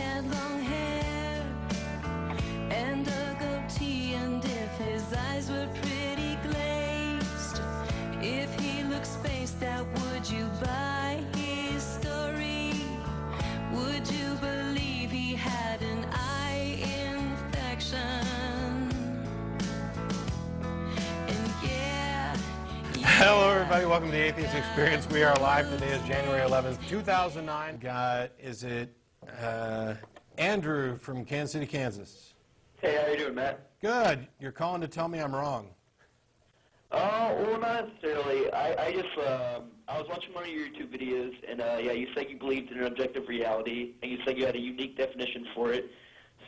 had long hair and a goatee, and if his eyes were pretty glazed, if he looked spaced out, would you buy his story? Would you believe he had an eye infection? And yeah. Hello everybody, welcome to the Atheist Experience. We are live. Today is January 11th, 2009. Is it Andrew from Kansas City, Kansas? Hey, how you doing, Matt? Good. You're calling to tell me I'm wrong. Well, not necessarily. I was watching one of your YouTube videos, and yeah, you said you believed in an objective reality, and you said you had a unique definition for it.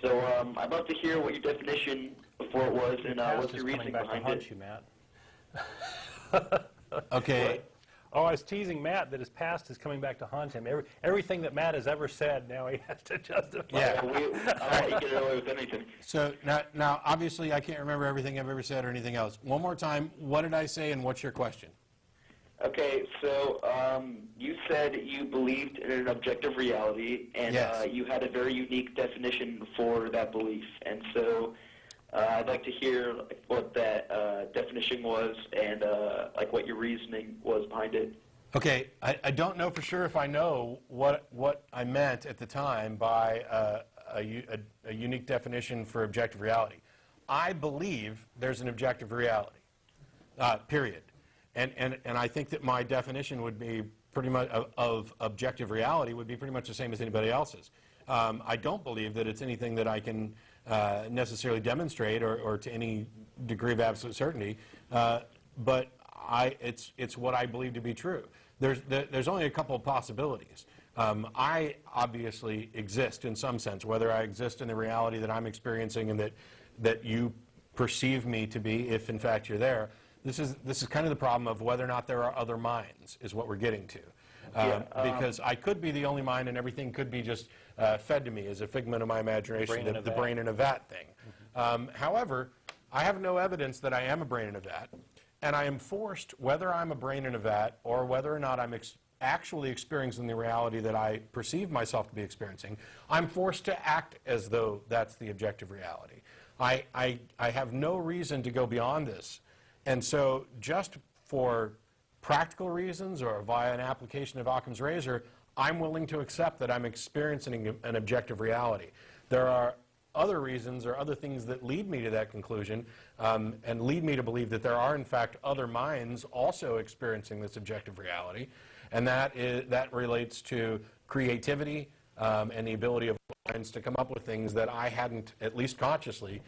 So I'd love to hear what your definition before it was, and what's your reasoning behind it. You, Matt. Okay. What? Oh, I was teasing Matt that his past is coming back to haunt him. Everything that Matt has ever said, now he has to justify. Yeah. I don't get away with anything. So now, obviously, I can't remember everything I've ever said or anything else. One more time, what did I say and what's your question? Okay, so you said you believed in an objective reality, and Yes. you had a very unique definition for that belief. And so I'd like to hear what that definition was and like what your reasoning was behind it. Okay, I don't know for sure if I know what I meant at the time by a unique definition for objective reality. I believe there's an objective reality, period. And I think that my definition would be pretty much of objective reality would be pretty much the same as anybody else's. I don't believe that it's anything that I can necessarily demonstrate or to any degree of absolute certainty, but it's what I believe to be true. There's only a couple of possibilities. I obviously exist in some sense, whether I exist in the reality that I'm experiencing and that you perceive me to be, if in fact you're there. This is kind of the problem of whether or not there are other minds, is what we're getting to. Because I could be the only mind and everything could be just fed to me as a figment of my imagination, the brain in a vat thing. However, I have no evidence that I am a brain in a vat, and I am forced, whether I'm a brain in a vat or whether or not I'm actually experiencing the reality that I perceive myself to be experiencing, I'm forced to act as though that's the objective reality. I have no reason to go beyond this. And so just for practical reasons or via an application of Occam's razor, I'm willing to accept that I'm experiencing an objective reality. There are other reasons or other things that lead me to that conclusion and lead me to believe that there are, in fact, other minds also experiencing this objective reality. And that relates to creativity and the ability of minds to come up with things that I hadn't, at least consciously,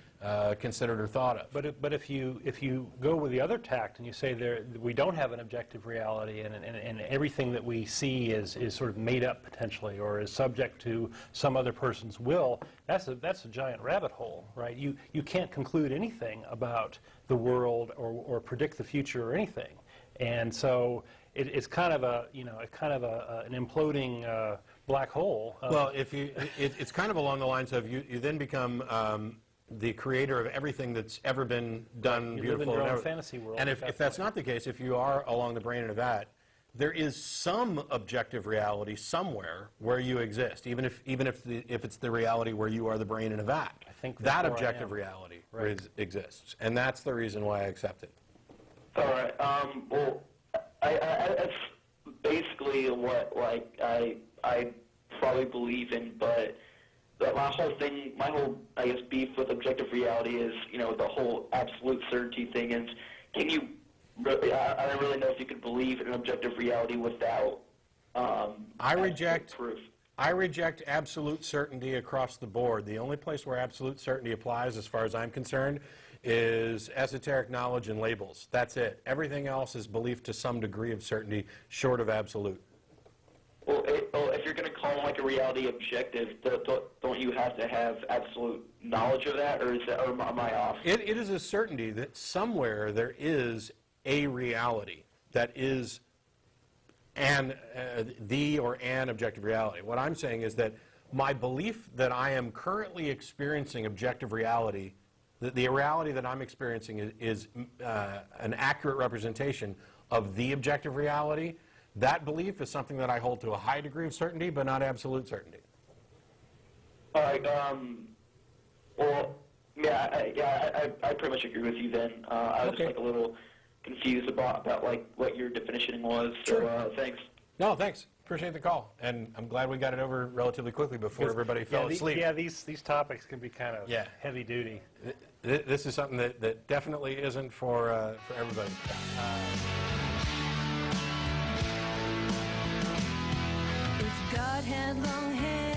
considered or thought of. But if you go with the other tact and you say we don't have an objective reality and everything that we see is sort of made up potentially or is subject to some other person's will, that's a giant rabbit hole, right? You can't conclude anything about the world or predict the future or anything, and so it's kind of an imploding black hole. Well, it's kind of along the lines of you then become the creator of everything that's ever been done you beautiful. live in your own fantasy world. And if that's not the case, if you are along the brain in a vat, there is some objective reality somewhere where you exist, even if it's the reality where you are the brain in a vat. I think that objective reality exists, and that's the reason why I accept it. All right. Well, that's basically what I probably believe in, but my whole I guess beef with objective reality is the whole absolute certainty thing. And I don't really know if you can believe in an objective reality without proof. I reject absolute certainty across the board. The only place where absolute certainty applies, as far as I'm concerned, is esoteric knowledge and labels. That's it. Everything else is belief to some degree of certainty, short of absolute. Well, if you're going to call like a reality objective, don't you have to have absolute knowledge of that, or am I off? It is a certainty that somewhere there is a reality that is the or an objective reality. What I'm saying is that my belief that I am currently experiencing objective reality, that the reality that I'm experiencing is an accurate representation of the objective reality. That belief is something that I hold to a high degree of certainty, but not absolute certainty. All right. Well, yeah, I pretty much agree with you then. I was Okay. just like a little confused about like what your definition was. So Sure. thanks. No, thanks. Appreciate the call. And I'm glad we got it over relatively quickly before everybody fell asleep. Yeah, these topics can be kind of Yeah. heavy duty. This is something that definitely isn't for everybody. If God had long hair